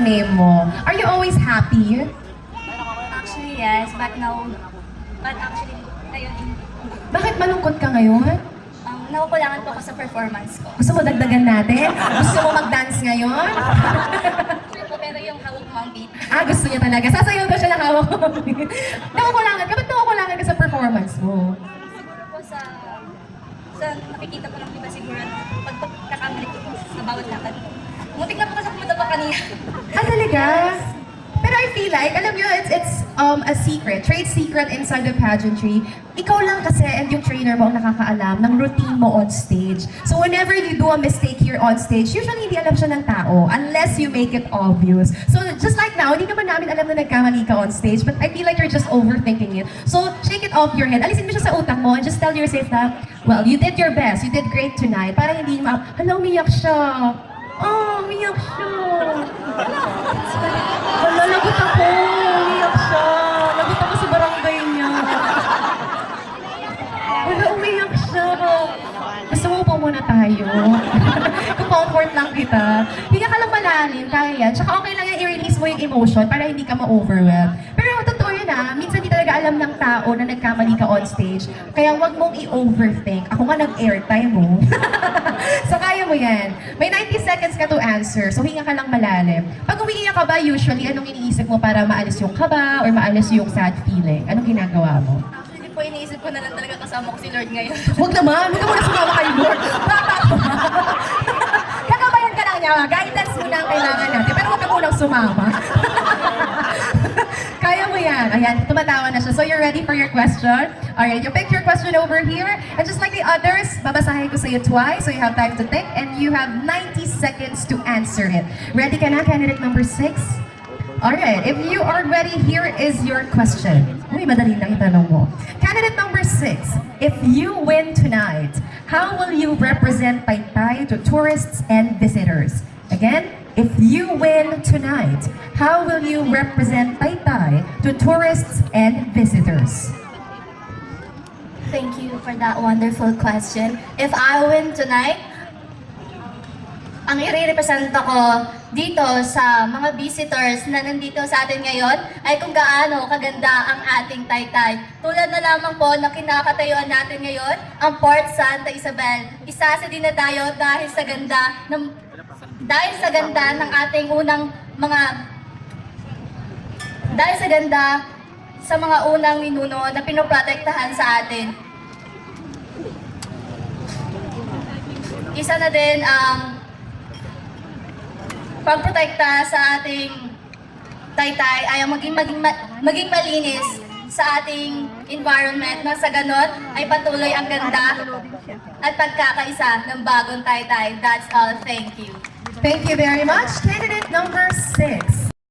name mo. Are you always happy? Actually, yes, but actually, ngayon, Bakit malungkot ka ngayon? nakukulangan po ako sa performance ko. Gusto mo dagdagan natin? Gusto mo mag-dance ngayon? Pero yung hawak mo ang beat. Gusto niya talaga. Sasayaw daw siya ng hawak ko. Nakukulangan ka? Ba't nakukulangan ka sa performance mo? Siguro po sa nakikita ko lang diba siguro pag kakamali ko sa bawat lakad ko. Muntik na po kasi pumadapa kanina. Talaga? Pero I feel like, alam nyo, it's a secret, trade secret inside the pageantry. Ikaw lang kasi and yung trainer mo ang nakakaalam ng routine mo on stage. So whenever you do a mistake here on stage, usually hindi alam siya ng tao unless you make it obvious. So just like now, hindi naman namin alam na nagkamali ka on stage, but I feel like you're just overthinking it. So shake it off your head. Alisin mo siya sa utak mo and just tell yourself na, well, you did your best, you did great tonight. Para hindi mo, hala, umiyak siya. Umiyak siya. Wala, lagot ako. Umiyak siya. Lagot ako sa barangay niya. Wala, umiyak siya. Gusto mo po muna tayo. Comfort lang kita. Hinga ka lang malalim, kaya yan. Tsaka okay lang yan, i-release mo yung emotion para hindi ka ma-overwhelm. Pero totoo yun minsan di talaga alam ng tao na nagkamali ka on stage. Kaya wag mong i-overthink. Ako nga nag-airtime mo. So kaya mo yan. May 90 seconds ka to answer. So hinga ka lang malalim. Pag umiiyak ka ba, usually, anong iniisip mo para maalis yung kaba or maalis yung sad feeling? Anong ginagawa mo? Actually po, iniisip ko na lang talaga kasama ko si Lord ngayon. Huwag naman! Huwag ka muna sumama kay Lord! Bata ka! Kakabayan ka lang niya. Guidance muna ang kailangan natin. Pero huwag ka munang sumama. Kaya mo yan. Ayan, tumatawa na siya. So you're ready for your question? Alright, you pick your question over here. And just like the others, babasahin ko sa'yo twice. So you have time to think. And you have 90 seconds to answer it. Ready ka na, candidate number 6? Alright, if you are ready, here is your question. Uy, madali lang itanong mo. Candidate number 6, if you win tonight, how will you represent Taytay to tourists and visitors? Again, if you win tonight, how will you represent Taytay to tourists and visitors? Thank you for that wonderful question. If I win tonight, ang i-represent ko dito sa mga visitors na nandito sa atin ngayon ay kung gaano kaganda ang ating Taytay. Tulad na lamang po na kinakatayuan natin ngayon, ang Port Santa Isabel. Isa sa dinadayo dahil sa ganda ng ating unang sa mga unang ninuno na pinoprotektahan sa atin. Isa na din ang pagprotekta sa ating Taytay ay ang maging malinis sa ating environment na sa ganon ay patuloy ang ganda at pagkakaisa ng bagong Taytay. That's all. Thank you. Thank you very much. Candidate number 6.